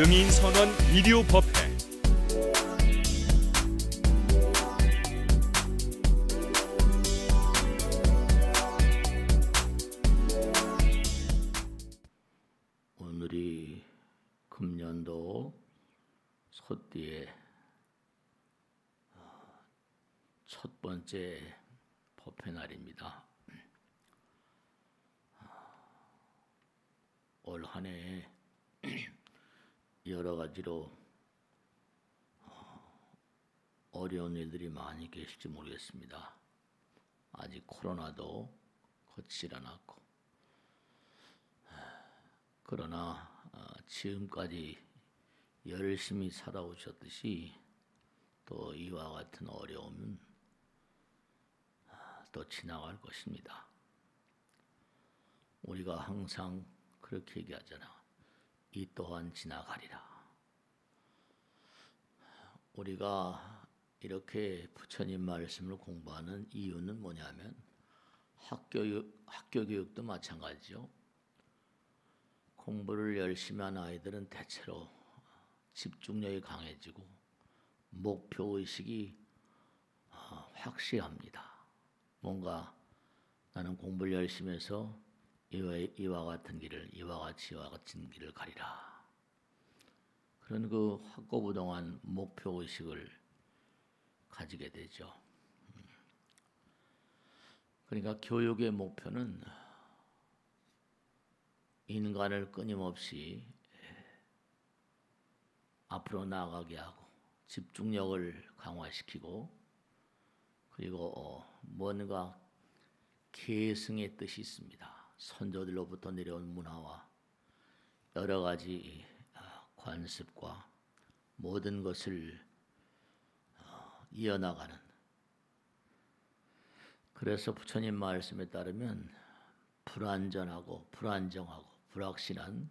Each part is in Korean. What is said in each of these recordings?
증인선언 비디오 법회. 오늘이 금년도 소띠의 첫 번째 법회 날입니다. 올 한 해 여러 가지로 어려운 일들이 많이 계실지 모르겠습니다. 아직 코로나도 거치질 않았고, 그러나 지금까지 열심히 살아오셨듯이 또 이와 같은 어려움은 또 지나갈 것입니다. 우리가 항상 그렇게 얘기하잖아. 이 또한 지나가리라. 우리가 이렇게 부처님 말씀을 공부하는 이유는 뭐냐면 학교 교육도 마찬가지죠. 공부를 열심히 한 아이들은 대체로 집중력이 강해지고 목표의식이 확실합니다. 뭔가 나는 공부를 열심히 해서 이와 같은 길을, 이와 같은 길을 가리라. 그런 그 확고부동한 목표의식을 가지게 되죠. 그러니까 교육의 목표는 인간을 끊임없이 앞으로 나아가게 하고 집중력을 강화시키고, 그리고 뭔가 계승의 뜻이 있습니다. 선조들로부터 내려온 문화와 여러 가지 관습과 모든 것을 이어나가는, 그래서 부처님 말씀에 따르면 불안전하고 불안정하고 불확실한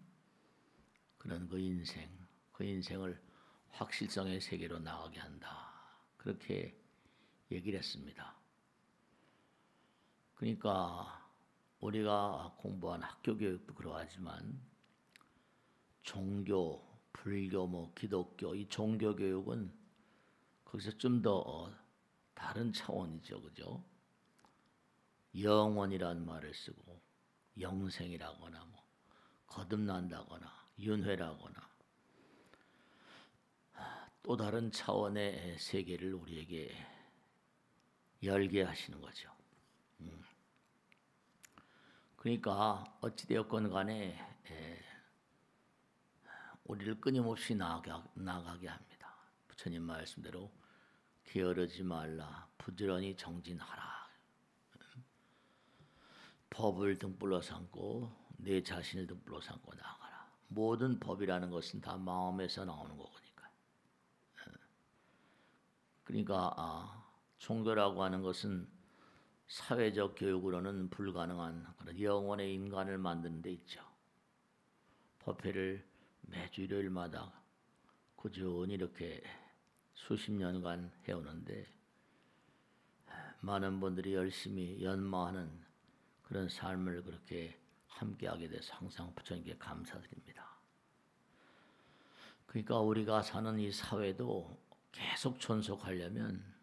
그런 그 인생을 확실성의 세계로 나가게 한다. 그렇게 얘기를 했습니다. 그러니까 우리가 공부한 학교 교육도 그러하지만 종교, 불교, 기독교, 이 종교 교육은 거기서 좀 더 다른 차원이죠, 그죠? 영원이라는 말을 쓰고 영생이라거나 거듭난다거나 윤회라거나 또 다른 차원의 세계를 우리에게 열게 하시는 거죠. 그러니까 어찌되었건 간에 우리를 끊임없이 나아가게 합니다. 부처님 말씀대로 게으르지 말라, 부지런히 정진하라. 법을 등불로 삼고 내 자신을 등불로 삼고 나아가라. 모든 법이라는 것은 다 마음에서 나오는 거니까. 그러니까 종교라고 하는 것은 사회적 교육으로는 불가능한 그런 영혼의 인간을 만드는 데 있죠. 법회를 매주 일요일마다 꾸준히 이렇게 수십 년간 해오는데 많은 분들이 열심히 연마하는 그런 삶을 그렇게 함께하게 돼서 항상 부처님께 감사드립니다. 그러니까 우리가 사는 이 사회도 계속 존속하려면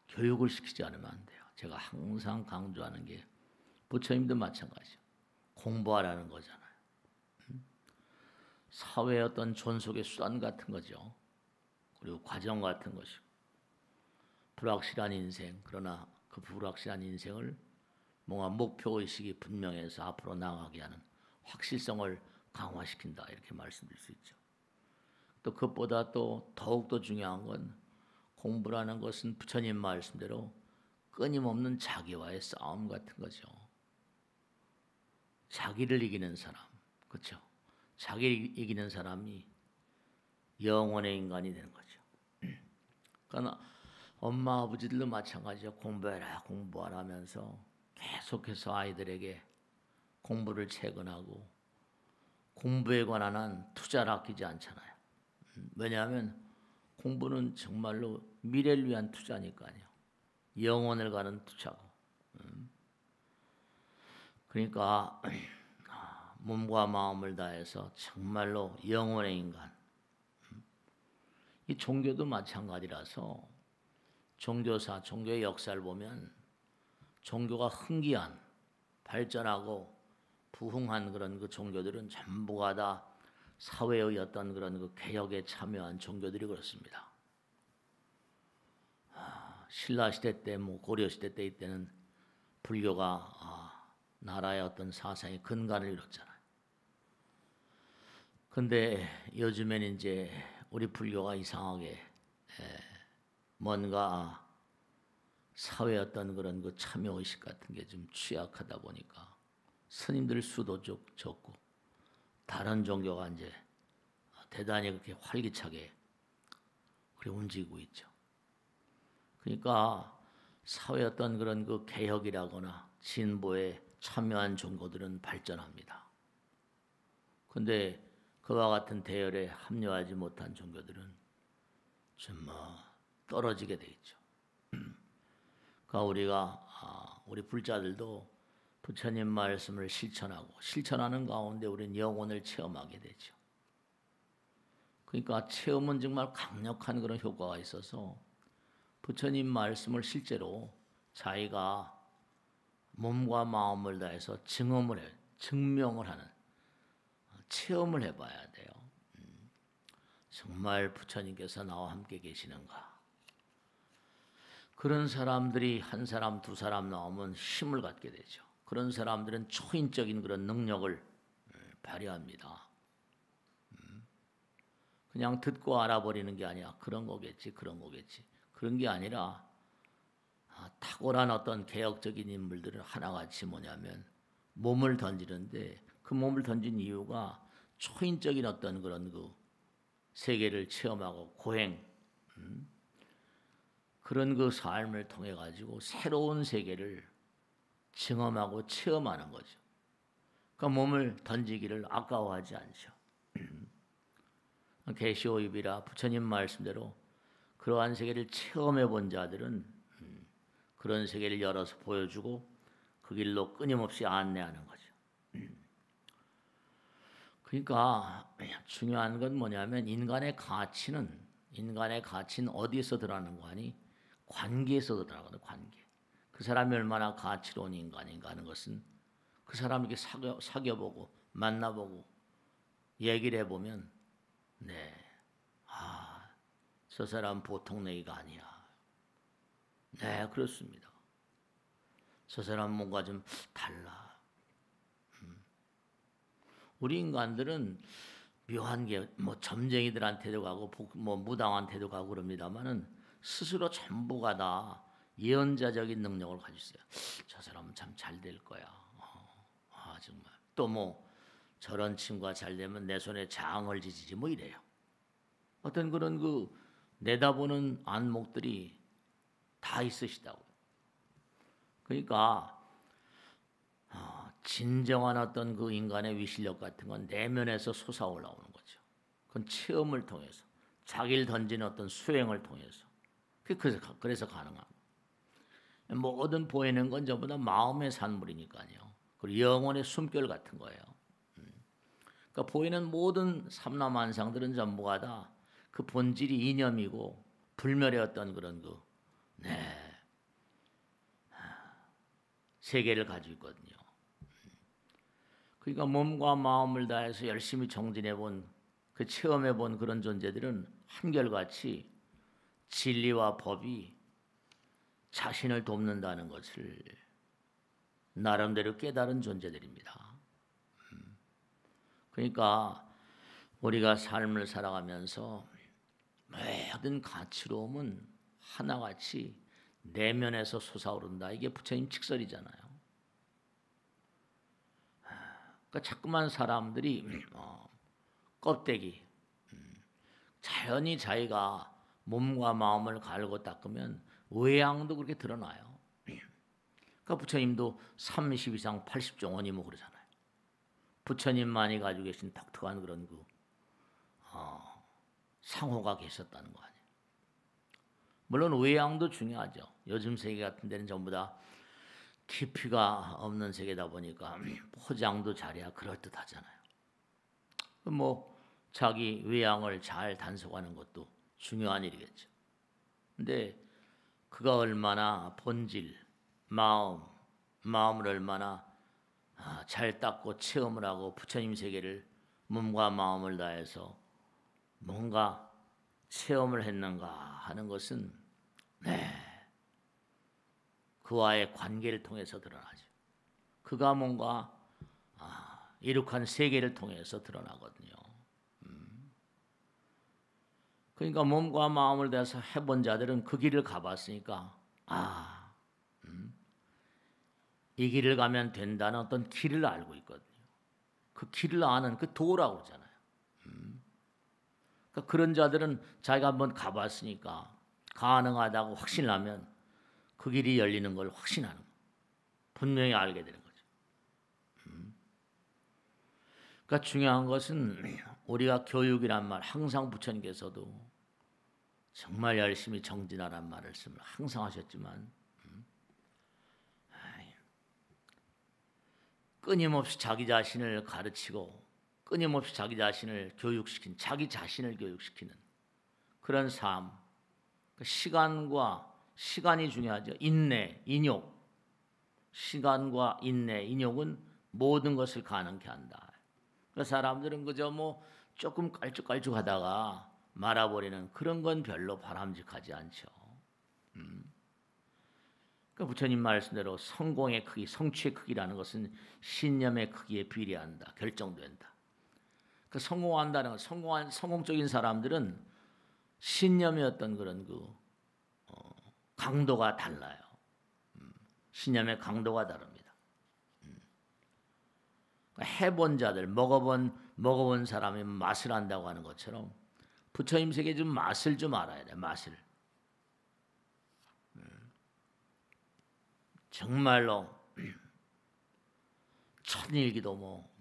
교육을 시키지 않으면 안 돼요. 제가 항상 강조하는 게 부처님도 마찬가지죠. 공부하라는 거잖아요. 사회의 어떤 존속의 수단 같은 거죠. 그리고 과정 같은 것이고, 불확실한 인생, 그러나 그 불확실한 인생을 뭔가 목표의식이 분명해서 앞으로 나아가게 하는 확실성을 강화시킨다, 이렇게 말씀드릴 수 있죠. 또 그것보다 또 더욱더 중요한 건 공부라는 것은 부처님 말씀대로 끊임없는 자기와의 싸움 같은 거죠. 자기를 이기는 사람, 그렇죠? 자기를 이기는 사람이 영원의 인간이 되는 거죠. 그러니까 엄마 아버지들도 마찬가지죠. 공부하라 하면서 계속해서 아이들에게 공부를 채근하고 공부에 관한 한 투자를 아끼지 않잖아요. 왜냐하면 공부는 정말로 미래를 위한 투자니까요. 영혼을 가는 투자고. 그러니까 몸과 마음을 다해서 정말로 영혼의 인간. 이 종교도 마찬가지라서 종교사, 종교의 역사를 보면 종교가 흥기한 발전하고 부흥한 그런 그 종교들은 전부가 다 사회의 어떤 그런 그 개혁에 참여한 종교들이 그렇습니다. 신라 시대 때, 뭐 고려 시대 때 이때는 불교가 나라의 어떤 사상의 근간을 이뤘잖아요. 근데 요즘엔 이제 우리 불교가 이상하게 뭔가 사회 어떤 그런 그 참여 의식 같은 게 좀 취약하다 보니까 스님들 수도 적고 다른 종교가 이제 대단히 그렇게 활기차게 그렇게 움직이고 있죠. 그러니까 사회 어떤 그런 그 개혁이라거나 진보에 참여한 종교들은 발전합니다. 근데 그와 같은 대열에 합류하지 못한 종교들은 좀 떨어지게 돼 있죠. 그러니까 우리 불자들도 부처님 말씀을 실천하는 가운데 우리는 영혼을 체험하게 되죠. 그러니까 체험은 정말 강력한 그런 효과가 있어서 부처님 말씀을 실제로 자기가 몸과 마음을 다해서 증명을 하는 체험을 해봐야 돼요. 정말 부처님께서 나와 함께 계시는가? 그런 사람들이 한 사람, 두 사람 나오면 힘을 갖게 되죠. 그런 사람들은 초인적인 그런 능력을 발휘합니다. 그냥 듣고 알아버리는 게 아니야. 그런 거겠지. 그런 게 아니라 탁월한 어떤 개혁적인 인물들은 하나같이 뭐냐면 몸을 던지는데 그 몸을 던진 이유가 초인적인 어떤 그런 그 세계를 체험하고 고행 그런 그 삶을 통해 가지고 새로운 세계를 증험하고 체험하는 거죠. 그러니까 몸을 던지기를 아까워하지 않죠. 계시오입이라 부처님 말씀대로 그러한 세계를 체험해 본 자들은 그런 세계를 열어서 보여주고 그 길로 끊임없이 안내하는 거죠. 그러니까 중요한 건 뭐냐면 인간의 가치는 어디에서 들어가는 거 아니? 관계에서 들어가거든. 관계. 그 사람이 얼마나 가치로운 인간인가 하는 것은 그 사람에게 사귀어보고 만나보고 얘기를 해보면 저 사람 보통 내기가 아니야. 네, 그렇습니다. 저 사람 뭔가 좀 달라. 우리 인간들은 묘한 게 뭐 점쟁이들한테도 가고 뭐 무당한테도 가고 그럽니다만은 스스로 전부가 다 예언자적인 능력을 가지고 있어요. 저 사람은 참 잘 될 거야. 정말. 또 뭐 저런 친구가 잘 되면 내 손에 장을 지지지 뭐 이래요. 어떤 그런 그 내다보는 안목들이 다 있으시다고. 그러니까 진정한 어떤 그 인간의 위실력 같은 건 내면에서 솟아올라오는 거죠. 그건 체험을 통해서 자기를 던지는 어떤 수행을 통해서 그래서 가능합니다. 모든 보이는 건 전부 다 마음의 산물이니까요. 그리고 영혼의 숨결 같은 거예요. 그러니까 보이는 모든 삼라만상들은 전부가 다 그 본질이 이념이고 불멸의 어떤 그런 세계를 가지고 있거든요. 그러니까 몸과 마음을 다해서 열심히 정진해본 그 체험해본 그런 존재들은 한결같이 진리와 법이 자신을 돕는다는 것을 나름대로 깨달은 존재들입니다. 그러니까 우리가 삶을 살아가면서 모든 가치로움은 하나같이 내면에서 솟아오른다. 이게 부처님 직설이잖아요. 그러니까 자꾸만 사람들이 껍데기 자연히 자기가 몸과 마음을 갈고 닦으면 외양도 그렇게 드러나요. 그러니까 부처님도 30 이상 80종원이 뭐 그러잖아요. 부처님만이 가지고 계신 독특한 그런 상호가 계셨다는 거 아니에요. 물론 외양도 중요하죠. 요즘 세계 같은 데는 전부 다 깊이가 없는 세계다 보니까 포장도 잘해야 그럴듯하잖아요. 뭐 자기 외양을 잘 단속하는 것도 중요한 일이겠죠. 근데 그가 얼마나 본질, 마음을 얼마나 잘 닦고 체험을 하고 부처님 세계를 몸과 마음을 다해서 뭔가 체험을 했는가 하는 것은 그와의 관계를 통해서 드러나죠. 그가 뭔가 이룩한 세계를 통해서 드러나거든요. 그러니까 몸과 마음을 다해서 해본 자들은 그 길을 가봤으니까 이 길을 가면 된다는 어떤 길을 알고 있거든요. 그 길을 아는 그 도라고 하잖아요. 그러니까 그런 자들은 자기가 한번 가봤으니까 가능하다고 확신하면 그 길이 열리는 걸 확신하는 거예요. 분명히 알게 되는 거죠. 그러니까 중요한 것은 우리가 교육이란 말 항상 부처님께서도 정말 열심히 정진하란 말씀을 항상 하셨지만 끊임없이 자기 자신을 가르치고 끊임없이 자기 자신을 교육시킨 자기 자신을 교육시키는 그런 삶. 시간이 중요하죠. 인내, 인욕. 시간과 인내, 인욕은 모든 것을 가능케 한다. 그 사람들은 그저 뭐 조금 깔쭉깔쭉하다가 말아버리는 그런 건 별로 바람직하지 않죠. 그 부처님 말씀대로 성공의 크기, 성취의 크기라는 것은 신념의 크기에 비례한다, 결정된다. 그 성공한다는 것, 성공적인 사람들은 신념의 어떤 그런 강도가 달라요. 신념의 강도가 다릅니다. 해본 자들, 먹어본 사람이 맛을 안다고 하는 것처럼 부처님 세계 좀 맛을 좀 알아야 돼. 맛을. 정말로 천일기도 뭐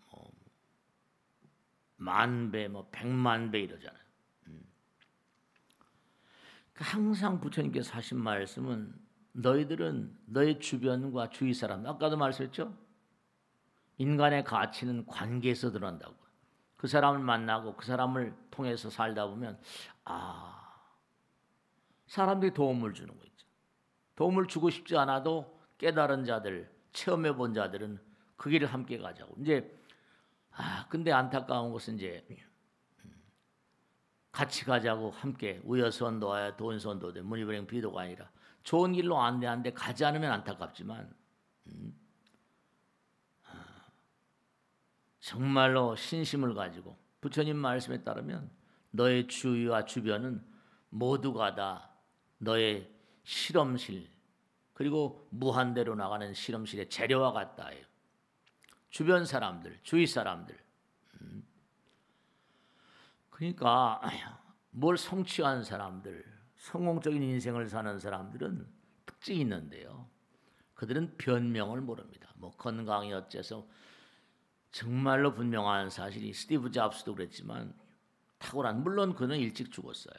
만배, 뭐 백만 배 이러잖아요. 항상 부처님께서 하신 말씀은 너희들은 너희 주변과 주위 사람, 아까도 말씀했죠? 인간의 가치는 관계에서 드러난다고. 그 사람을 만나고 그 사람을 통해서 살다 보면 사람들이 도움을 주는 거 있죠. 도움을 주고 싶지 않아도 깨달은 자들, 체험해 본 자들은 그 길을 함께 가자고. 이제 근데 안타까운 것은 이제 같이 가자고 함께 우여선도하여 돈선도되 문이불행 비도가 아니라 좋은 길로 안내하는데 가지 않으면 안타깝지만 정말로 신심을 가지고 부처님 말씀에 따르면 너의 주위와 주변은 모두가 다 너의 실험실 그리고 무한대로 나가는 실험실의 재료와 같다 해요. 주변 사람들, 주위 사람들. 그러니까 뭘 성취한 사람들, 성공적인 인생을 사는 사람들은 특징이 있는데요. 그들은 변명을 모릅니다. 뭐 건강이 어째서 정말로 분명한 사실이 스티브 잡스도 그랬지만 탁월한 물론 그는 일찍 죽었어요.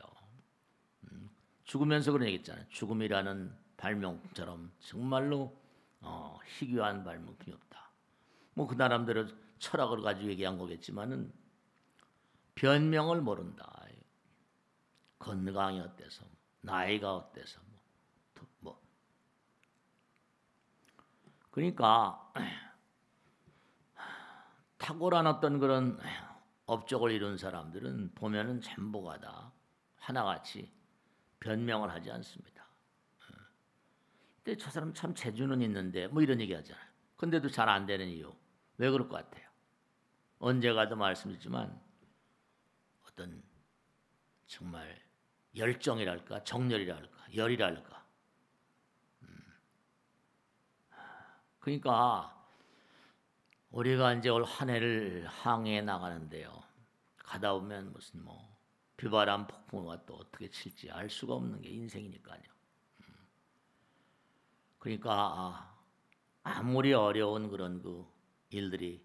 죽으면서 그런 얘기했잖아요. 죽음이라는 발명처럼 정말로 희귀한 발명품이 없다. 뭐 그 나름대로 철학을 가지고 얘기한 거겠지만은 변명을 모른다. 건강이 어때서, 나이가 어때서, 뭐. 그러니까 탁월한 어떤 그런 업적을 이룬 사람들은 보면은 전부가 다 하나같이 변명을 하지 않습니다. 근데 저 사람 참 재주는 있는데 뭐 이런 얘기 하잖아요. 근데도 잘 안 되는 이유 왜 그럴 것 같아요? 언제 가도 말씀드리지만 어떤 정말 열정이랄까 정열이랄까 열이랄까 그러니까 우리가 이제 올 한 해를 항해해 나가는데요. 가다 보면 무슨 뭐 비바람 폭풍우가 또 어떻게 칠지 알 수가 없는 게 인생이니까요. 그러니까 아무리 어려운 그런 그 일들이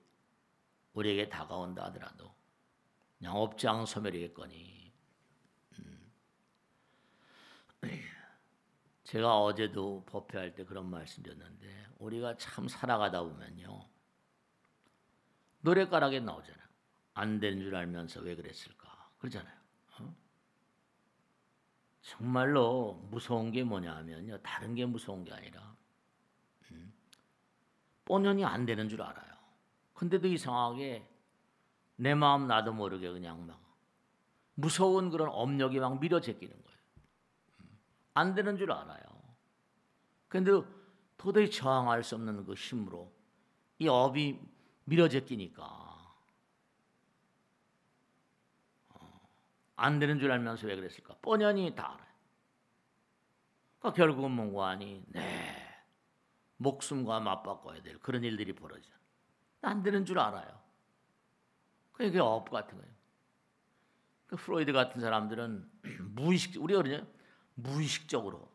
우리에게 다가온다 하더라도 그냥 업장 소멸이겠거니 제가 어제도 법회할 때 그런 말씀드렸는데 우리가 참 살아가다 보면요. 노랫가락에 나오잖아요. 안 되는 줄 알면서 왜 그랬을까? 그러잖아요. 정말로 무서운 게 뭐냐 하면요. 다른 게 무서운 게 아니라 뻔연히 안 되는 줄 알아요. 근데도 이상하게 내 마음 나도 모르게 그냥 막 무서운 그런 업력이 막 밀어 제끼는 거예요. 안 되는 줄 알아요. 근데 도저히 저항할 수 없는 그 힘으로 이 업이 밀어 제끼니까 안 되는 줄 알면서 왜 그랬을까? 뻔연히 다 알아요. 그러니까 결국은 뭔가 하니 목숨과 맞바꿔야 될 그런 일들이 벌어져. 안 되는 줄 알아요. 그게 업 같은 거예요. 그 프로이드 같은 사람들은 우리가 그러냐? 무의식적으로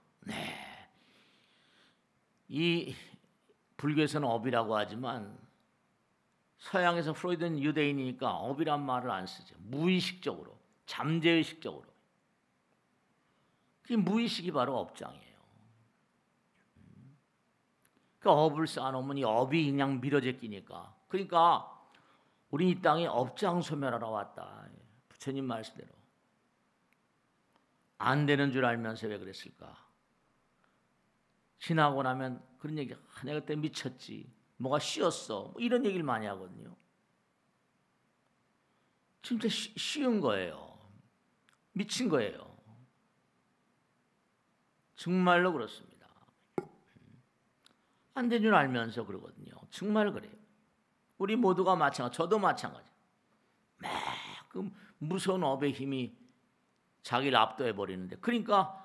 이 불교에서는 업이라고 하지만 서양에서 프로이드는 유대인이니까 업이란 말을 안 쓰죠. 무의식적으로, 잠재의식적으로. 그 무의식이 바로 업장이에요. 그 업을 쌓아놓으면 이 업이 그냥 밀어제끼니까. 그러니까 우리 이 땅에 업장 소멸하러 왔다. 부처님 말씀대로. 안 되는 줄 알면서 왜 그랬을까? 지나고 나면 그런 얘기, 내가 그때 미쳤지. 뭐가 쉬었어. 뭐 이런 얘기를 많이 하거든요. 진짜 쉬운 거예요. 미친 거예요. 정말로 그렇습니다. 안 되는 줄 알면서 그러거든요. 정말 그래요. 우리 모두가 마찬가지, 저도 마찬가지. 그 무서운 업의 힘이 자기를 압도해 버리는데, 그러니까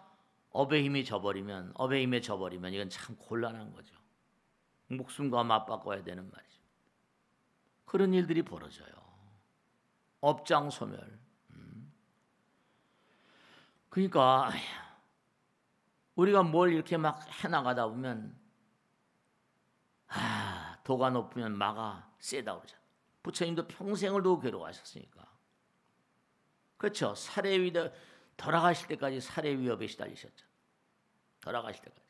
업의 힘에 져버리면 이건 참 곤란한 거죠. 목숨과 맞바꿔야 되는 말이죠. 그런 일들이 벌어져요. 업장 소멸. 그러니까 우리가 뭘 이렇게 막 해나가다 보면 도가 높으면 마가 세다 그러잖아요. 부처님도 평생을 도 괴로워하셨으니까. 그렇죠. 살해 위에 돌아가실 때까지 살해 위협에 시달리셨죠. 돌아가실 때까지.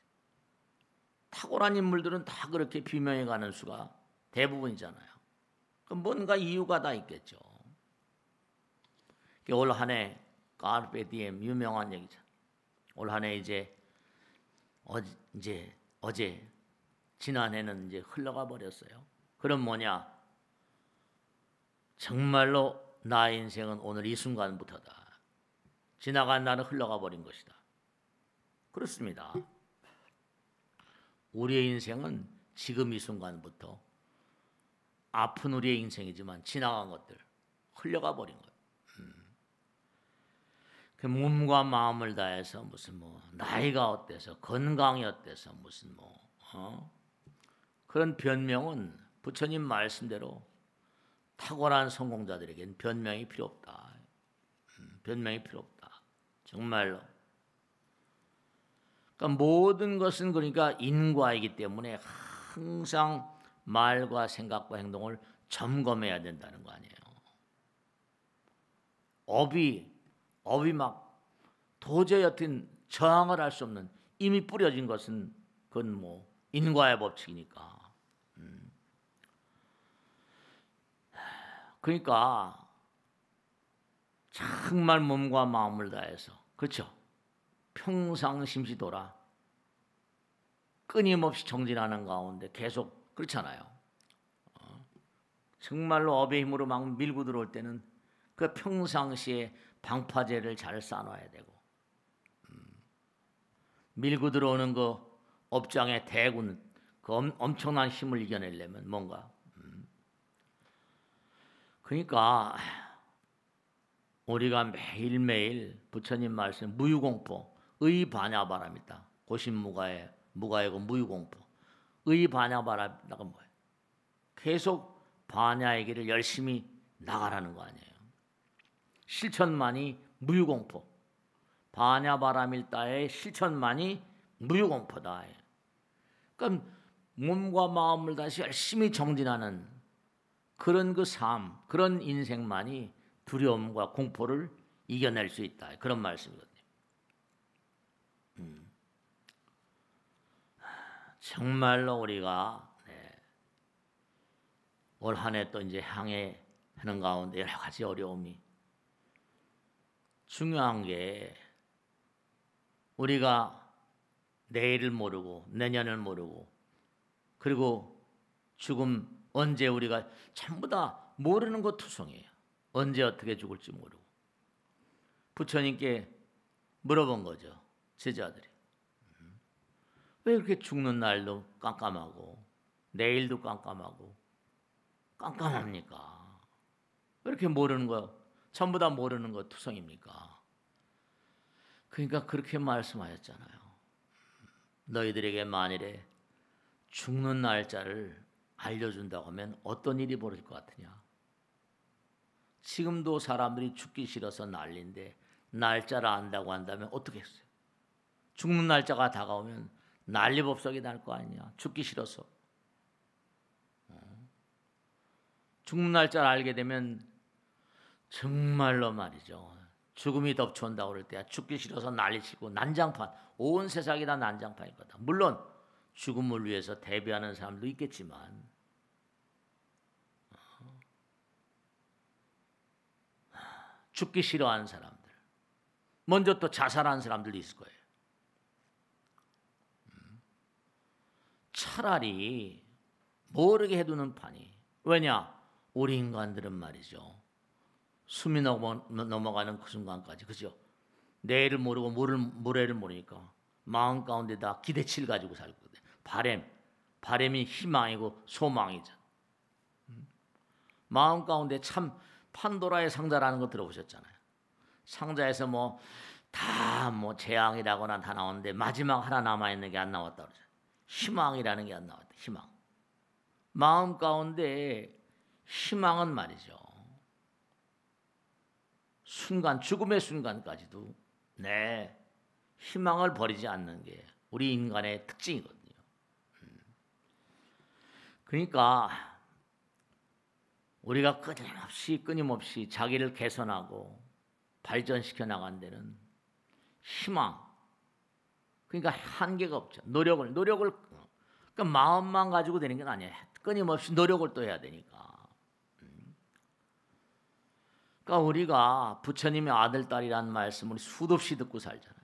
탁월한 인물들은 다 그렇게 비명해 가는 수가 대부분이잖아요. 그럼 뭔가 이유가 다 있겠죠. 올 한 해 카르페 디엠 유명한 얘기죠. 올 한 해 이제 어제 지난해는 이제 흘러가 버렸어요. 그럼 뭐냐? 정말로 나의 인생은 오늘 이 순간부터다. 지나간 날은 흘러가 버린 것이다. 그렇습니다. 우리의 인생은 지금 이 순간부터 아픈 우리의 인생이지만 지나간 것들 흘러가 버린 거예요. 그 몸과 마음을 다해서 무슨 뭐 나이가 어때서 건강이 어때서 무슨 그런 변명은 부처님 말씀대로 탁월한 성공자들에게는 변명이 필요 없다. 변명이 필요 없다. 정말로. 그러니까 모든 것은 그러니까 인과이기 때문에 항상 말과 생각과 행동을 점검해야 된다는 거 아니에요. 업이 막 도저히 어떤 저항을 할 수 없는 이미 뿌려진 것은 그건 뭐 인과의 법칙이니까. 그러니까 정말 몸과 마음을 다해서 그렇죠. 평상심시 돌아 끊임없이 정진하는 가운데 계속 그렇잖아요. 정말로 업의 힘으로 막 밀고 들어올 때는 그 평상시에 방파제를 잘 쌓아놔야 되고 밀고 들어오는 그 업장의 대군 그 엄청난 힘을 이겨내려면 뭔가 그러니까 우리가 매일매일 부처님 말씀 무유공포 의반야바람이다. 고신무가의 무가의 그 무유공포 의반야바람이다가 뭐예요? 계속 반야의 길을 열심히 나가라는 거 아니에요. 실천만이 무유공포 반야바람일다의 실천만이 무유공포다. 그러니까 몸과 마음을 다시 열심히 정진하는 그런 그 삶, 그런 인생만이 두려움과 공포를 이겨낼 수 있다. 그런 말씀이거든요. 정말로 우리가 올 한 해 또 이제 향해 하는 가운데 여러 가지 어려움이 중요한 게 우리가 내일을 모르고 내년을 모르고 그리고 죽음 언제 우리가 전부 다 모르는 것 투성이에요. 언제 어떻게 죽을지 모르고 부처님께 물어본 거죠. 제자들이 왜 이렇게 죽는 날도 깜깜하고 내일도 깜깜합니까? 왜 이렇게 모르는 거 전부 다 모르는 거 투성입니까? 그러니까 그렇게 말씀하셨잖아요. 너희들에게 만일에 죽는 날짜를 알려준다고 하면 어떤 일이 벌어질 것 같으냐? 지금도 사람들이 죽기 싫어서 난리인데 날짜를 안다고 한다면 어떻게 했어요? 죽는 날짜가 다가오면 난리법석이 날 거 아니냐? 죽기 싫어서. 죽는 날짜를 알게 되면 정말로 말이죠. 죽음이 덮쳐온다고 그럴 때야 죽기 싫어서 난리치고 난장판, 온 세상이 다 난장판일 거다. 물론 죽음을 위해서 대비하는 사람도 있겠지만 죽기 싫어하는 사람들, 먼저 또 자살하는 사람들도 있을 거예요. 차라리 모르게 해두는 판이. 왜냐? 우리 인간들은 말이죠. 숨이 넘어가는 그 순간까지, 그죠? 내일을 모르고 모레를 모르니까 마음 가운데다 기대치를 가지고 살거든. 바램이 희망이고 소망이죠. 마음 가운데 참 판도라의 상자라는 거 들어보셨잖아요. 상자에서 다 재앙이라거나 다 나오는데 마지막 하나 남아 있는 게 안 나왔다 그러죠. 희망이라는 게 안 나왔다. 희망. 마음 가운데 희망은 말이죠. 죽음의 순간까지도 희망을 버리지 않는 게 우리 인간의 특징이거든요. 그러니까 우리가 끊임없이 자기를 개선하고 발전시켜 나간 데는 희망. 그러니까 한계가 없죠. 노력을 그러니까 마음만 가지고 되는 게 아니에요. 끊임없이 노력을 또 해야 되니까. 그러니까 우리가 부처님의 아들, 딸이라는 말씀을 수도 없이 듣고 살잖아요.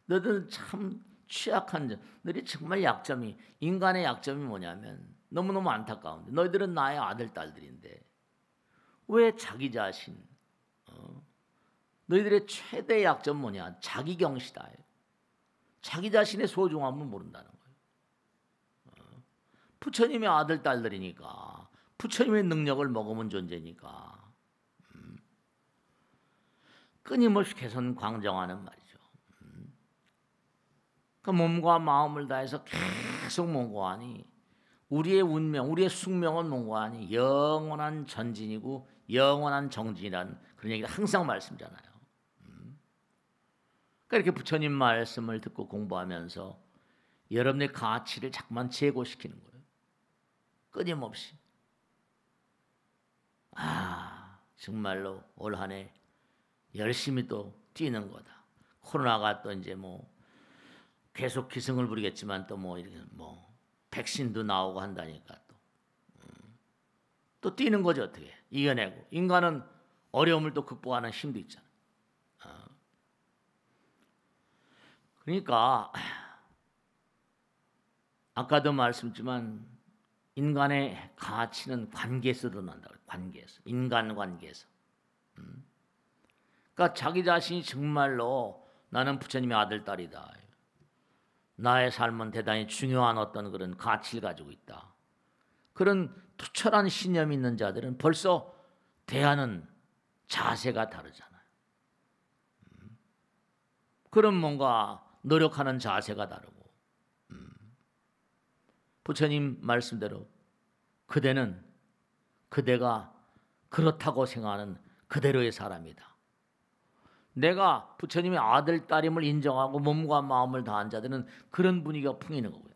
너희들은 참 취약한 점, 너희 정말 약점이, 인간의 약점이 뭐냐면 너무너무 안타까운데 너희들은 나의 아들, 딸들인데 왜 자기 자신, 너희들의 최대 약점 뭐냐? 자기경시다. 자기 자신의 소중함을 모른다는 거예요. 부처님의 아들, 딸들이니까 부처님의 능력을 먹으면 존재니까 끊임없이 개선 광정하는 말이죠. 그 몸과 마음을 다해서 계속 mon고하니 우리의 운명, 우리의 숙명은 mon고하니 영원한 전진이고 영원한 정진이라는 그런 얘기를 항상 말씀잖아요. 그러니까 이렇게 부처님 말씀을 듣고 공부하면서 여러분의 가치를 자꾸만 제고시키는 거예요. 끊임없이. 정말로 올 한 해 열심히 또 뛰는 거다. 코로나가 또 이제 계속 기승을 부리겠지만 또 백신도 나오고 한다니까 또 뛰는 거죠. 어떻게 이겨내고. 인간은 어려움을 또 극복하는 힘도 있잖아요. 그러니까 아까도 말씀했지만 인간의 가치는 관계에서 드러난다고. 관계에서. 인간관계에서. 그러니까 자기 자신이 정말로 나는 부처님의 아들, 딸이다. 나의 삶은 대단히 중요한 어떤 그런 가치를 가지고 있다. 그런 투철한 신념이 있는 자들은 벌써 대하는 자세가 다르잖아요. 그런 뭔가 노력하는 자세가 다르고 부처님 말씀대로 그대가 그렇다고 생각하는 그대로의 사람이다. 내가 부처님의 아들, 딸임을 인정하고 몸과 마음을 다한 자들은 그런 분위기가 풍기는 거고요.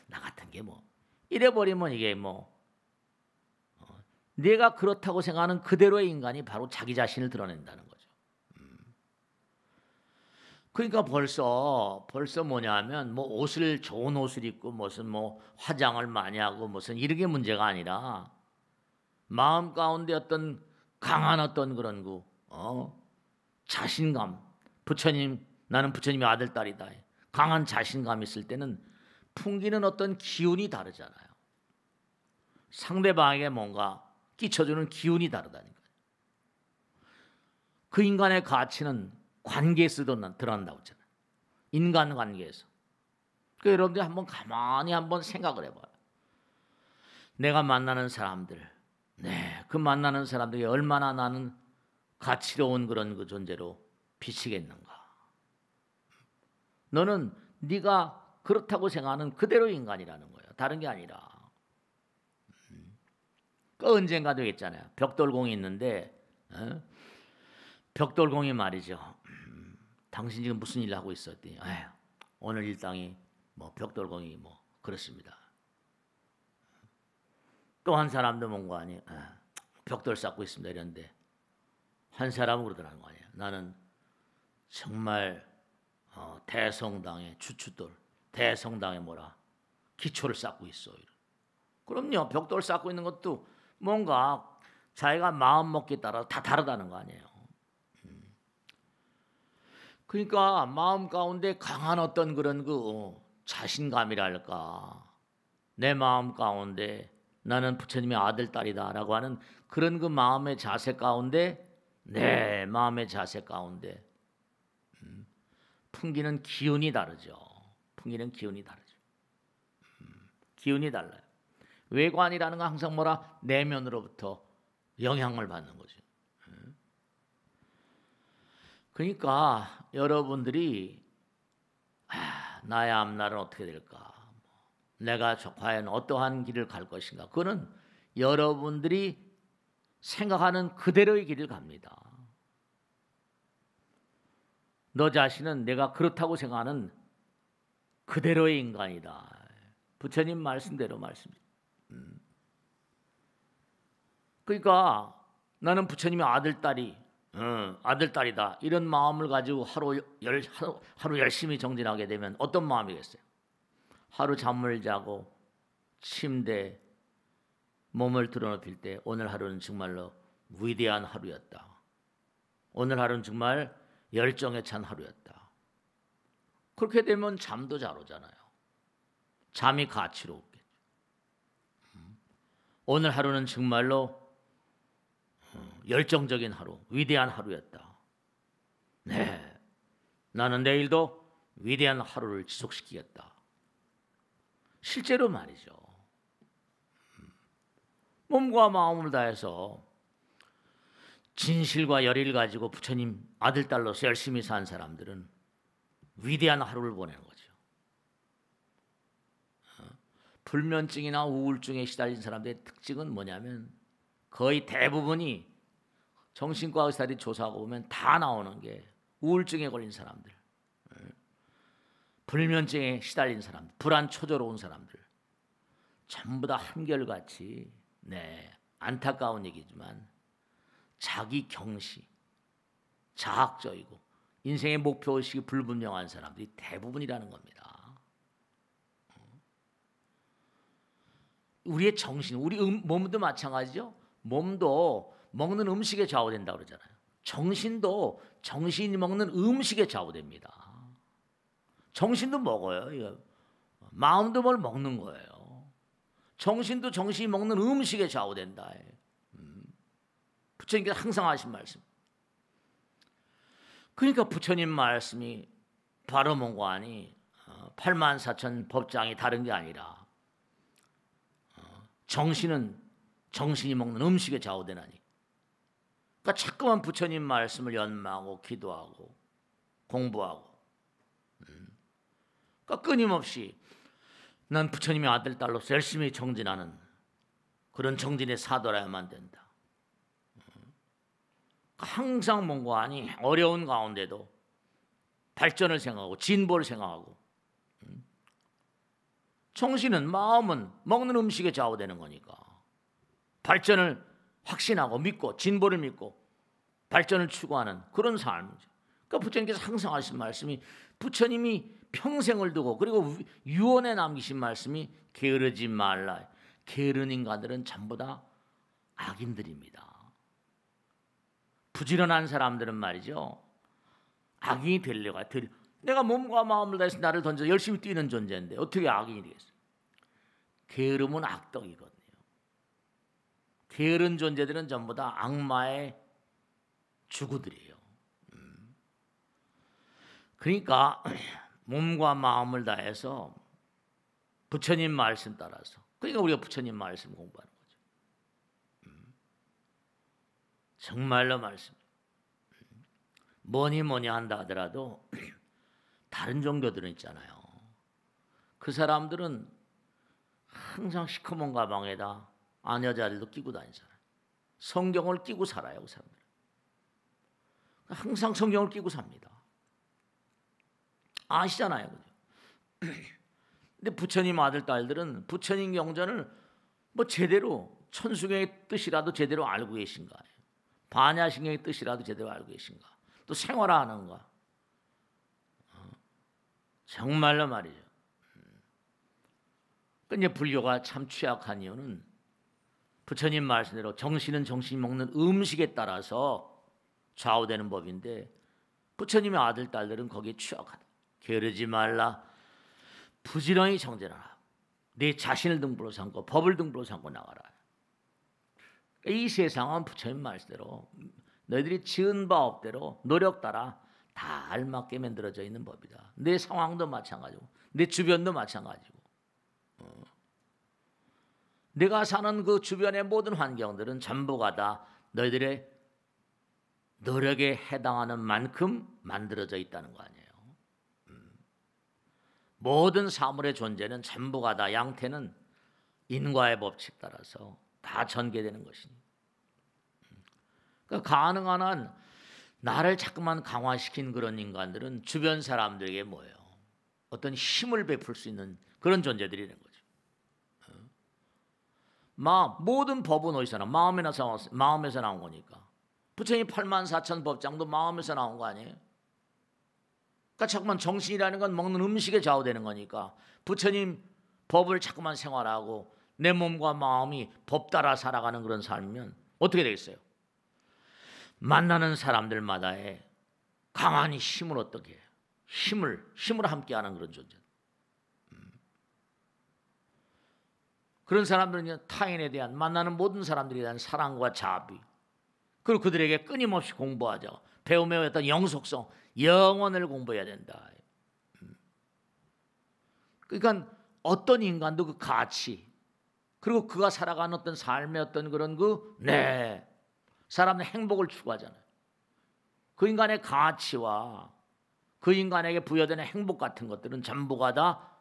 나 같은 게 이래버리면 이게 내가 그렇다고 생각하는 그대로의 인간이 바로 자기 자신을 드러낸다는 거죠. 그러니까 벌써 뭐냐면 뭐 옷을 좋은 옷을 입고 무슨 뭐 화장을 많이 하고 무슨 이런 게 문제가 아니라 마음 가운데 어떤 강한 어떤 그런 자신감. 나는 부처님의 아들 딸이다. 강한 자신감이 있을 때는 풍기는 어떤 기운이 다르잖아요. 상대방에게 뭔가 끼쳐주는 기운이 다르다니까요. 그 인간의 가치는 관계에서 드러난다고 했잖아요. 인간관계에서. 그러니까 여러분들이 한번 가만히 한번 생각을 해봐요. 내가 만나는 사람들, 그 만나는 사람들이 얼마나 나는 가치로운 그런 그 존재로 비치겠는가. 너는 네가 그렇다고 생각하는 그대로 인간이라는 거예요. 다른 게 아니라. 그 언젠가 되겠잖아요. 벽돌공이 있는데 벽돌공이 말이죠. 당신 지금 무슨 일을 하고 있었더니 오늘 일당이 뭐 벽돌공이 뭐 그렇습니다. 또 한 사람도 뭔가 아니 벽돌 쌓고 있습니다 이런데 한 사람은 그러더라는 거 아니에요. 나는 정말 대성당의 주춧돌 대성당의 기초를 쌓고 있어. 그럼요. 벽돌 쌓고 있는 것도 뭔가 자기가 마음 먹기에 따라 다 다르다는 거 아니에요. 그러니까 마음 가운데 강한 어떤 그런 자신감이랄까, 내 마음 가운데 나는 부처님의 아들 딸이다라고 하는 그런 그 마음의 자세 가운데, 내 마음의 자세 가운데 풍기는 기운이 다르죠. 풍기는 기운이 다르죠. 기운이 달라요. 외관이라는 건 항상 내면으로부터 영향을 받는 거죠. 그러니까 여러분들이 나의 앞날은 어떻게 될까? 내가 과연 어떠한 길을 갈 것인가? 그거는 여러분들이 생각하는 그대로의 길을 갑니다. 너 자신은 내가 그렇다고 생각하는 그대로의 인간이다. 부처님 말씀대로 말씀입니다. 그러니까 나는 부처님의 아들 딸이다. 이런 마음을 가지고 하루 열심히 정진하게 되면 어떤 마음이겠어요? 하루 잠을 자고 침대에 몸을 드러눕힐 때 오늘 하루는 정말로 위대한 하루였다. 오늘 하루는 정말 열정에 찬 하루였다. 그렇게 되면 잠도 잘 오잖아요. 잠이 가치롭겠죠. 오늘 하루는 정말로 열정적인 하루, 위대한 하루였다. 나는 내일도 위대한 하루를 지속시키겠다. 실제로 말이죠. 몸과 마음을 다해서 진실과 열의를 가지고 부처님 아들 딸로서 열심히 산 사람들은 위대한 하루를 보내는 거죠. 불면증이나 우울증에 시달린 사람들의 특징은 뭐냐면 거의 대부분이 정신과 의사들이 조사하고 보면 다 나오는 게 우울증에 걸린 사람들, 불면증에 시달린 사람들, 불안 초조로운 사람들 전부 다 한결같이 안타까운 얘기지만 자기 경시, 자학적이고 인생의 목표의식이 불분명한 사람들이 대부분이라는 겁니다. 우리의 정신, 우리 몸도 마찬가지죠. 몸도 먹는 음식에 좌우된다고 그러잖아요. 정신도 정신이 먹는 음식에 좌우됩니다. 정신도 먹어요. 이거. 마음도 뭘 먹는 거예요. 정신도 정신이 먹는 음식에 좌우된다. 부처님께서 항상 하신 말씀. 그러니까 부처님 말씀이 바로몽고하니 84,000 법장이 다른 게 아니라 정신은 정신이 먹는 음식에 좌우되나니. 그러니까 자꾸만 부처님 말씀을 연마하고 기도하고 공부하고 그러니까 끊임없이 난 부처님의 아들 딸로서 열심히 정진하는 그런 정진의 사도라야만 된다. 항상 뭔가 아니 어려운 가운데도 발전을 생각하고 진보를 생각하고 정신은 마음은 먹는 음식에 좌우되는 거니까 발전을 확신하고 믿고 진보를 믿고 발전을 추구하는 그런 삶이죠. 그러니까 부처님께서 항상 하신 말씀이, 부처님이 평생을 두고 그리고 유언에 남기신 말씀이 게으르지 말라. 게으른 인간들은 전부 다 악인들입니다. 부지런한 사람들은 말이죠, 악인이 되려고 해. 내가 몸과 마음을 다해서 나를 던져 열심히 뛰는 존재인데 어떻게 악인이 되겠어요? 게으름은 악덕이거든요. 게으른 존재들은 전부 다 악마의 주구들이에요. 그러니까 몸과 마음을 다해서 부처님 말씀 따라서, 그러니까 우리가 부처님 말씀 공부하는 거죠. 정말로 말씀. 뭐니 한다 하더라도 다른 종교들은 있잖아요. 그 사람들은 항상 시커먼 가방에다 아녀자리도 끼고 다니잖아요. 성경을 끼고 살아요, 그 사람들은. 항상 성경을 끼고 삽니다. 아시잖아요, 그죠? 근데 부처님 아들 딸들은 부처님 경전을 뭐 제대로 천수경의 뜻이라도 제대로 알고 계신가? 반야신경의 뜻이라도 제대로 알고 계신가? 또 생활하는가? 정말로 말이죠. 근데 불교가 참 취약한 이유는 부처님 말씀대로 정신은 정신이 먹는 음식에 따라서 좌우되는 법인데, 부처님의 아들 딸들은 거기에 취약하다. 게으르지 말라. 부지런히 정진하라. 네 자신을 등불로 삼고 법을 등불로 삼고 나가라. 이 세상은 부처님 말씀대로 너희들이 지은 바 업대로 노력 따라 다 알맞게 만들어져 있는 법이다. 내 상황도 마찬가지고 내 주변도 마찬가지고, 내가 사는 그 주변의 모든 환경들은 전부가 다 너희들의 노력에 해당하는 만큼 만들어져 있다는 거 아니에요. 모든 사물의 존재는 전부가 다, 양태는 인과의 법칙 따라서 다 전개되는 것이니, 그러니까 가능한 한 나를 자꾸만 강화시킨 그런 인간들은 주변 사람들에게 뭐예요? 어떤 힘을 베풀 수 있는 그런 존재들이 되는 거죠. 모든 법은 어디서 나? 마음에서 나온 거니까. 부처님 84,000 법장도 마음에서 나온 거 아니에요? 그러니까 자꾸만 정신이라는 건 먹는 음식에 좌우되는 거니까 부처님 법을 자꾸만 생활하고 내 몸과 마음이 법 따라 살아가는 그런 삶이면 어떻게 되겠어요? 만나는 사람들마다의 강한 힘을 어떻게 해요? 힘을 함께하는 그런 존재. 그런 사람들은 타인에 대한, 만나는 모든 사람들에 대한 사랑과 자비, 그리고 그들에게 끊임없이 공부하죠. 배움의 어떤 영속성, 영혼을 공부해야 된다. 그러니까 어떤 인간도 그 가치, 그리고 그가 살아가는 어떤 삶의 어떤 그런 사람의 행복을 추구하잖아요. 그 인간의 가치와 그 인간에게 부여되는 행복 같은 것들은 전부가 다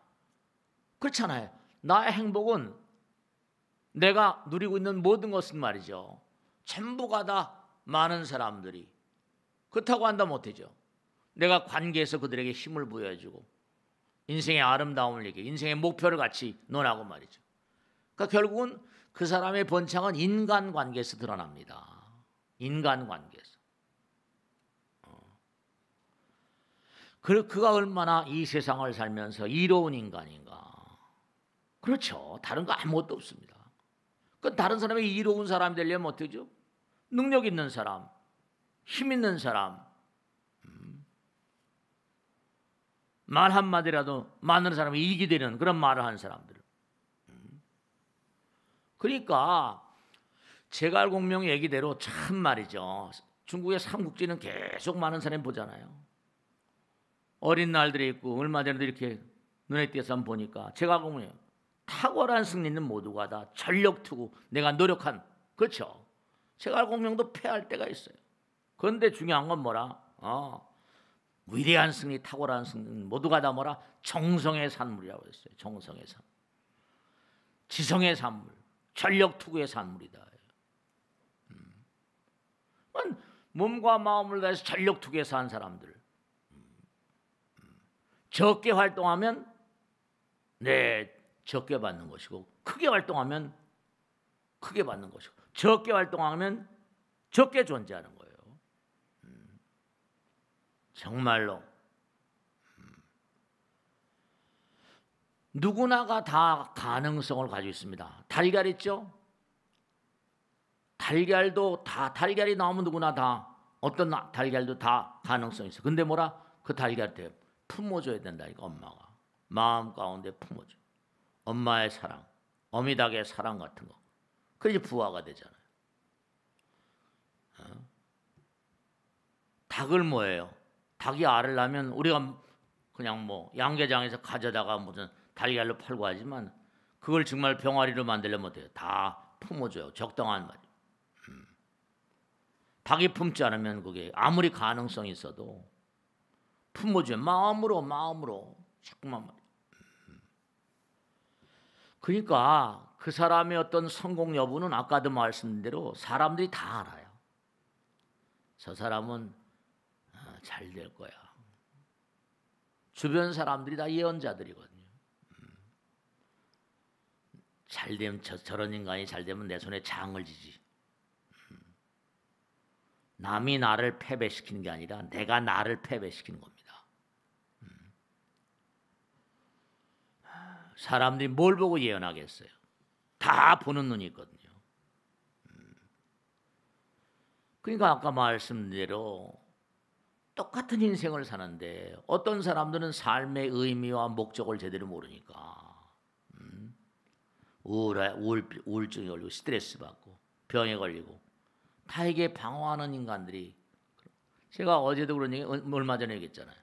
그렇잖아요. 나의 행복은 내가 누리고 있는 모든 것은 말이죠, 전부가 다 많은 사람들이 그렇다고 한다 못하죠. 내가 관계에서 그들에게 힘을 부여해주고 인생의 아름다움을 얘기해, 인생의 목표를 같이 논하고 말이죠. 그러니까 결국은 그 사람의 번창은 인간관계에서 드러납니다. 인간관계에서. 그가 얼마나 이 세상을 살면서 이로운 인간인가. 그렇죠. 다른 거 아무것도 없습니다. 그 다른 사람이 이로운 사람이 되려면 어떻게 하죠? 능력 있는 사람, 힘 있는 사람, 말 한마디라도 많은 사람이 이익이 되는 그런 말을 하는 사람들. 그러니까 제갈공명 얘기대로 참 말이죠, 중국의 삼국지는 계속 많은 사람이 보잖아요. 어린 날들이 있고 얼마 전에도 이렇게 눈에 띄어서 한번 보니까 제갈공명 탁월한 승리는 모두가 다 전력투구, 내가 노력한, 그렇죠. 제갈공명도 패할 때가 있어요. 그런데 중요한 건 뭐라? 위대한 승리, 탁월한 승리 모두가 다 뭐라? 정성의 산물이라고 했어요. 정성의 산, 지성의 산물, 전력투구의 산물이다. 몸과 마음을 다해서 전력투구해서 한 사람들, 적게 활동하면 적게 받는 것이고, 크게 활동하면 크게 받는 것이고, 적게 활동하면 적게 존재하는 거예요. 정말로 누구나가 다 가능성을 가지고 있습니다. 달걀 있죠? 달걀도 다 달걀이 나오면 누구나 다 어떤 달걀도 다 가능성이 있어. 근데 뭐라 그 달걀한테 품어줘야 된다니까 엄마가 마음 가운데 품어줘. 엄마의 사랑, 어미닭의 사랑 같은 거. 그래야지 부화가 되잖아요. 닭을 뭐예요? 닭이 알을 낳으면 우리가 그냥 뭐 양계장에서 가져다가 무슨 달걀로 팔고 하지만 그걸 정말 병아리로 만들려면 어때요? 다 품어줘요. 적당한 맛. 닭이 품지 않으면 그게 아무리 가능성이 있어도 품어줘요. 마음으로 자꾸만 말이에요. 그러니까 그 사람의 어떤 성공 여부는 아까도 말씀드린 대로 사람들이 다 알아요. 저 사람은 잘 될 거야. 주변 사람들이 다 예언자들이거든요. 잘 되면 저런 인간이 잘 되면 내 손에 장을 지지. 남이 나를 패배시키는 게 아니라 내가 나를 패배시키는 겁니다. 사람들이 뭘 보고 예언하겠어요? 다 보는 눈이 있거든요. 그러니까 아까 말씀드린 대로 똑같은 인생을 사는데 어떤 사람들은 삶의 의미와 목적을 제대로 모르니까 우울증이 걸리고 스트레스 받고 병에 걸리고 타에게 방어하는 인간들이 제가 어제도 그런 얘기 얼마 전에 얘기했잖아요.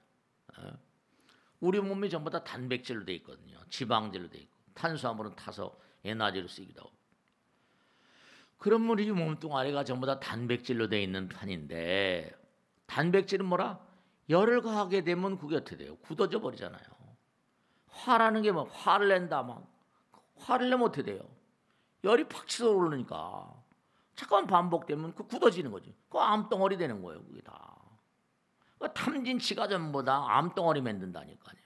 우리 몸이 전부 다 단백질로 돼 있거든요. 지방질로 돼 있고 탄수화물은 타서 에너지로 쓰기도 하고. 그러면 우리 몸뚱아리가 전부 다 단백질로 돼 있는 편인데 단백질은 뭐라? 열을 가하게 되면 그게 어떻게 돼요? 굳어져 버리잖아요. 화라는 게 뭐 화를 낸다 막 화를 내면 어떻게 돼요? 열이 팍 치솟아 오르니까 잠깐 반복되면 그 굳어지는 거지. 그 암덩어리 되는 거예요. 그게 다. 그 탐진치가 전부 다 암덩어리 만든다니까요.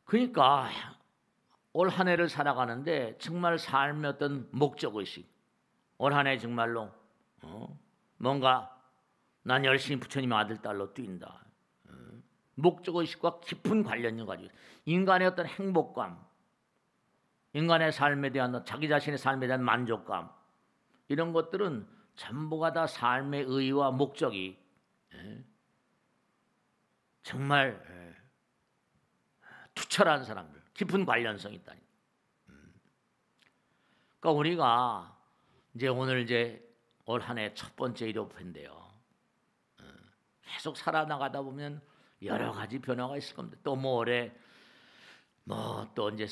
그러니까 올 한 해를 살아가는데 정말 삶의 어떤 목적의식 올 한 해 정말로 뭔가 난 열심히 부처님의 아들 딸로 뛴다. 목적의식과 깊은 관련을 가지고 인간의 어떤 행복감 인간의 삶에 대한 자기 자신의 삶에 대한 만족감 이런 것들은 전부가 다 삶의 의의와 목적이 정말 투철한 사람들 깊은 관련성이 있다니. 그러니까 우리가 이제 오늘 이제 올 한 해 첫 번째 일요일인데요. 계속 살아나가다 보면 여러 가지 변화가 있을 겁니다. 또 뭐 올해 뭐 또 이제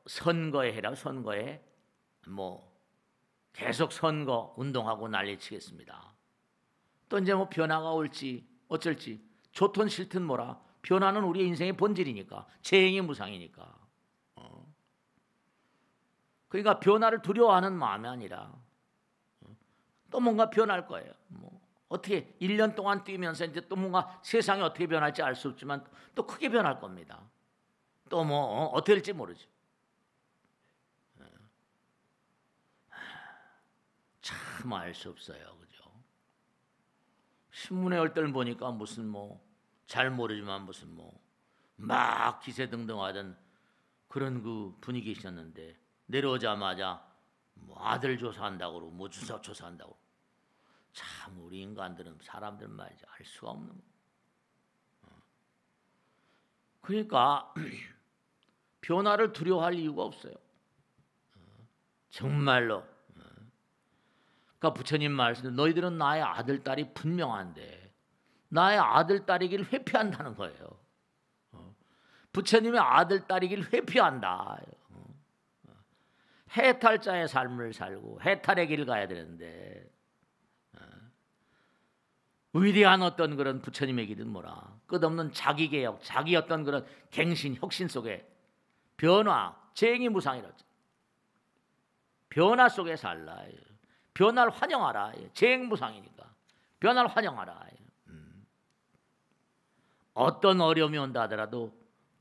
선거에 해라 선거에 뭐 계속 선거 운동하고 난리치겠습니다. 또 이제 뭐 변화가 올지 어쩔지 좋든 싫든 뭐라 변화는 우리의 인생의 본질이니까 재행이 무상이니까. 그러니까 변화를 두려워하는 마음이 아니라 또 뭔가 변할 거예요. 뭐 어떻게 1년 동안 뛰면서 이제 또 뭔가 세상이 어떻게 변할지 알 수 없지만 또 크게 변할 겁니다. 또 뭐 어떻게 될지 모르지. 참 알 수 없어요. 그죠? 신문에 얼떨 보니까 무슨 뭐 잘 모르지만 무슨 뭐 막 기세등등하던 그런 그 분위기셨는데 내려오자마자 뭐 아들 조사한다고 그러고 뭐 주사 조사한다고. 참 우리 인간들은 사람들 말이지 알 수가 없는 거. 그러니까 변화를 두려워할 이유가 없어요. 정말로. 그러니까 부처님 말씀 너희들은 나의 아들 딸이 분명한데 나의 아들 딸이길 회피한다는 거예요. 부처님의 아들 딸이길 회피한다. 해탈자의 삶을 살고 해탈의 길을 가야 되는데 위대한 어떤 그런 부처님의 길은 뭐라 끝없는 자기 개혁, 자기 어떤 그런 갱신, 혁신 속에 변화, 재행이 무상이라죠. 변화 속에 살라. 변화를 환영하라. 재행 무상이니까 변화를 환영하라. 어떤 어려움이 온다 하더라도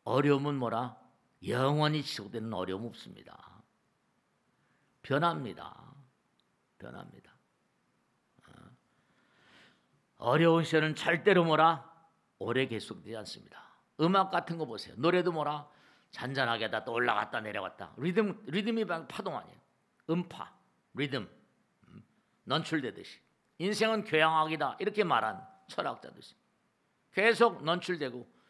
어려움은 뭐라 영원히 지속되는 어려움 없습니다. 변합니다. 변합니다. 어려운 시련은 절대로 뭐라 오래 계속되지 않습니다. 음악 같은 거 보세요. 노래도 뭐라 잔잔하게 하다 또 올라갔다 내려갔다. 리듬이 파동 아니에요. 음파, 리듬, 넌출되듯이. 인생은 교양학이다 이렇게 말한 철학자도 있어요. 계속 넌출되고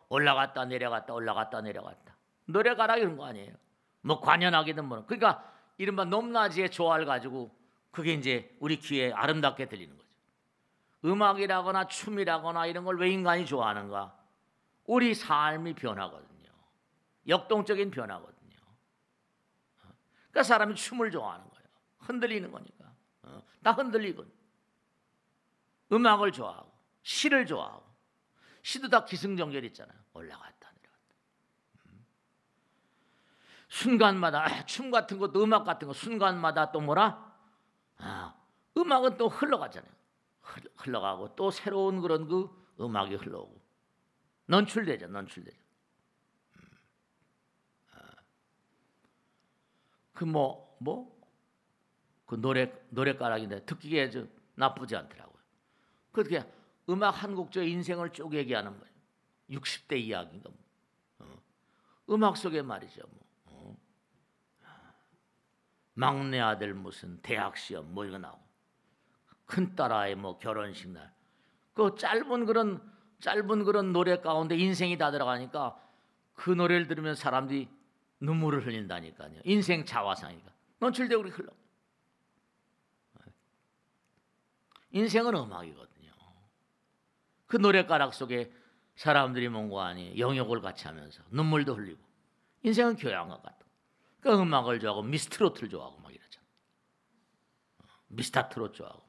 올라갔다 내려갔다 올라갔다 내려갔다. 노래 가라 이런 거 아니에요. 뭐 관현악이든 뭐. 그러니까 이른바 높낮이의 조화를 가지고 그게 이제 우리 귀에 아름답게 들리는 거죠. 음악이라거나 춤이라거나 이런 걸 왜 인간이 좋아하는가? 우리 삶이 변하거든요. 역동적인 변화거든요. 그러니까 사람이 춤을 좋아하는 거예요. 흔들리는 거니까. 다 흔들리거든요. 음악을 좋아하고 시를 좋아하고 시도 다 기승전결 있잖아요. 올라갔다 내려갔다. 순간마다 춤 같은 것도 음악 같은 거 순간마다 또 뭐라? 음악은 또 흘러가잖아요. 흘러가고 또 새로운 그런 그 음악이 흘러오고 넌출되죠. 그 노래가락인데 듣기에 좀 나쁘지 않더라고요. 그렇게 음악 한 곡조의 인생을 쭉 얘기하는 거예요. 60대 이야기인가 뭐. 음악 속에 말이죠. 막내 아들 무슨 대학 시험 뭐 이거 나오고 큰 딸아이 뭐 결혼식 날 그 짧은 그런 노래 가운데 인생이 다 들어가니까 그 노래를 들으면 사람들이 눈물을 흘린다니까요. 인생 자화상이가 넌출되고 흘러. 인생은 음악이거든요. 그 노래가락 속에 사람들이 뭔가 아니 영역을 같이 하면서 눈물도 흘리고 인생은 교양과 같다. 그 음악을 좋아하고 미스트로트를 좋아하고 막 이러잖아. 미스터트롯 좋아하고.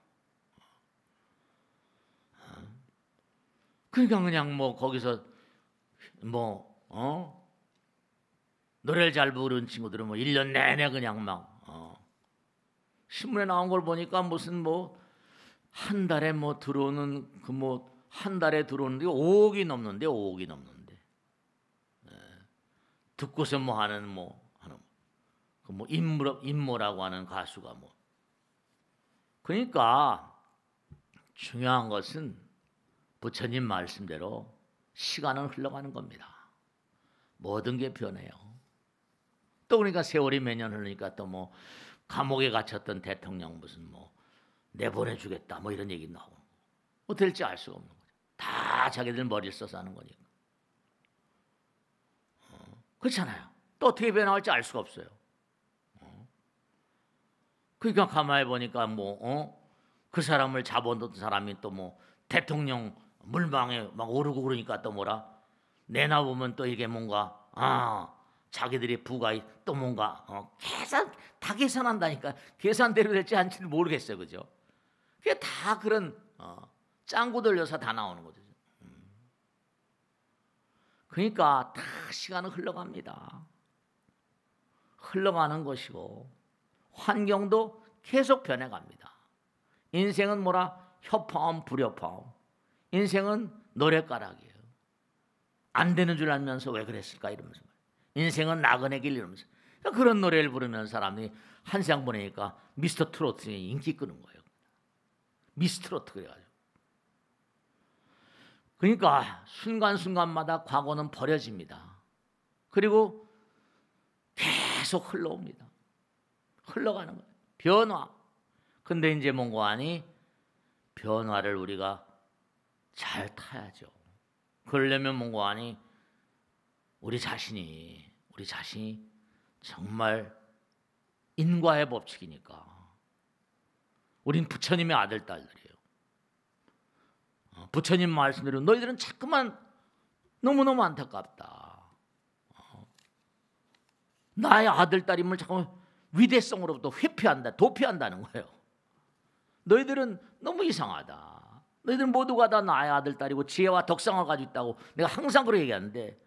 그러니까 그냥 뭐 거기서 노래를 잘 부르는 친구들은 뭐 1년 내내 그냥 막 신문에 나온 걸 보니까 무슨 한 달에 들어오는 한 달에 들어오는 게 5억이 넘는데 5억이 넘는데 듣고서 하는 임모라고 하는 가수가 그러니까 중요한 것은 부처님 말씀대로 시간은 흘러가는 겁니다. 모든 게 변해요. 또 그러니까 세월이 몇 년 흐르니까 또 감옥에 갇혔던 대통령 무슨 내보내주겠다 이런 얘기 나오고 될지 알 수가 없는 거죠. 다 자기들 머리를 써서 하는 거니까. 그렇잖아요. 또 어떻게 변화할지 알 수가 없어요. 그러니까 가만히 보니까 그 사람을 잡아놓은 사람이 또 대통령 물망에 막 오르고 그러니까 또 내놔보면 또 이게 뭔가 자기들의 부가 또 뭔가 다 계산한다니까 계산대로 될지 아닌지는 모르겠어요. 그죠? 그게 다 그런 짱구 돌려서 다 나오는 거죠. 그러니까 다 시간은 흘러갑니다. 흘러가는 것이고 환경도 계속 변해갑니다. 인생은 협파음 불협파음. 인생은 노랫가락이에요. 안 되는 줄 알면서 왜 그랬을까 이러면서 인생은 나그네 길 이러면서 그런 노래를 부르면 사람이 한 시간 보내니까 미스터 트로트 인기 끄는 거예요. 미스트로트 그래가지고. 그러니까 순간순간마다 과거는 버려집니다. 그리고 계속 흘러옵니다. 흘러가는 거예요. 변화. 근데 이제 뭔가 아니 변화를 우리가 잘 타야죠. 그러려면 뭔가 아니 우리 자신이 정말 인과의 법칙이니까 우린 부처님의 아들 딸들이에요. 부처님 말씀대로 너희들은 자꾸만 너무너무 안타깝다. 나의 아들 딸임을 자꾸 위대성으로부터 회피한다, 도피한다는 거예요. 너희들은 너무 이상하다. 너희들 모두가 다 나의 아들 딸이고 지혜와 덕상을 가지고 있다고 내가 항상 그렇게 얘기하는데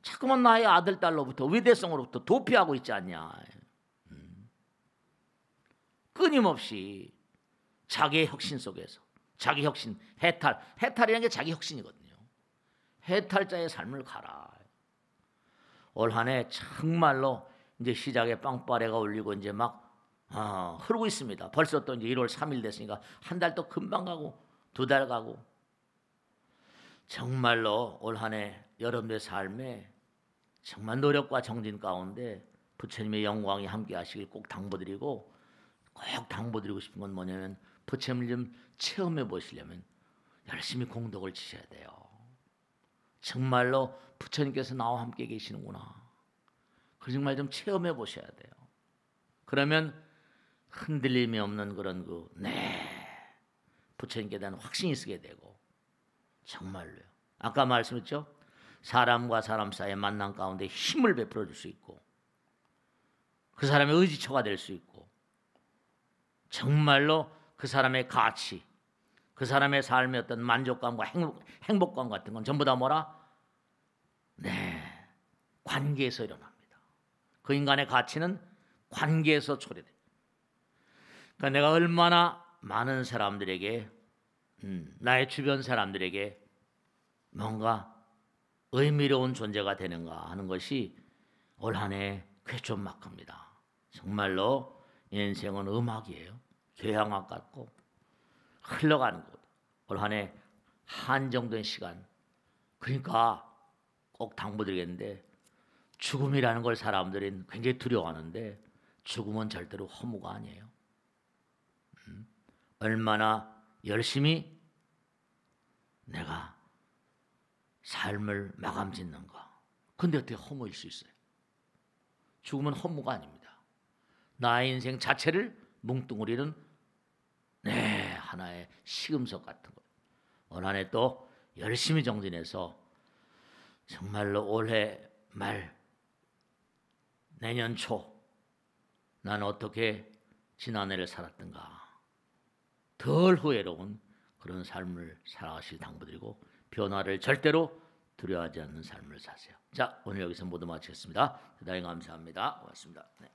자꾸만 나의 아들 딸로부터 위대성으로부터 도피하고 있지 않냐. 끊임없이 자기의 혁신 속에서 자기 혁신, 해탈이라는 게 자기 혁신이거든요. 해탈자의 삶을 가라. 올 한 해 정말로 이제 시작에 빵빠레가 울리고 이제 막 흐르고 있습니다. 벌써 또 이제 1월 3일 됐으니까 한 달 또 금방 가고 2달 가고 정말로 올 한 해 여러분의 삶에 정말 노력과 정진 가운데 부처님의 영광이 함께 하시길 꼭 당부드리고, 꼭 당부드리고 싶은 건 뭐냐면 부처님을 좀 체험해 보시려면 열심히 공덕을 지셔야 돼요. 정말로 부처님께서 나와 함께 계시는구나. 그 정말 좀 체험해 보셔야 돼요. 그러면 흔들림이 없는 그런 부처님께 대한 확신이 있게 되고, 정말로요. 아까 말씀했죠? 사람과 사람 사이의 만남 가운데 힘을 베풀어 줄 수 있고, 그 사람의 의지처가 될 수 있고, 정말로 그 사람의 가치, 그 사람의 삶의 어떤 만족감과 행복감 같은 건 전부 다 뭐라? 관계에서 일어납니다. 그 인간의 가치는 관계에서 초래돼요. 그러니까 내가 얼마나 많은 사람들에게, 나의 주변 사람들에게 뭔가 의미로운 존재가 되는가 하는 것이 올 한 해 쾌존막합니다. 정말로 인생은 음악이에요. 교향악 같고 흘러가는 것. 올 한 해 한정된 시간. 그러니까 꼭 당부드리겠는데, 죽음이라는 걸 사람들은 굉장히 두려워하는데 죽음은 절대로 허무가 아니에요. 얼마나 열심히 내가 삶을 마감 짓는가. 근데 어떻게 허무일 수 있어요? 죽음은 허무가 아닙니다. 나의 인생 자체를 뭉뚱그리는 하나의 시금석 같은 것. 올 한 해 또 열심히 정진해서 정말로 올해 말 내년 초 난 어떻게 지난해를 살았던가, 덜 후회로운 그런 삶을 살아가실 당부드리고, 변화를 절대로 두려워하지 않는 삶을 사세요. 자, 오늘 여기서 모두 마치겠습니다. 대단히 감사합니다. 고맙습니다. 네.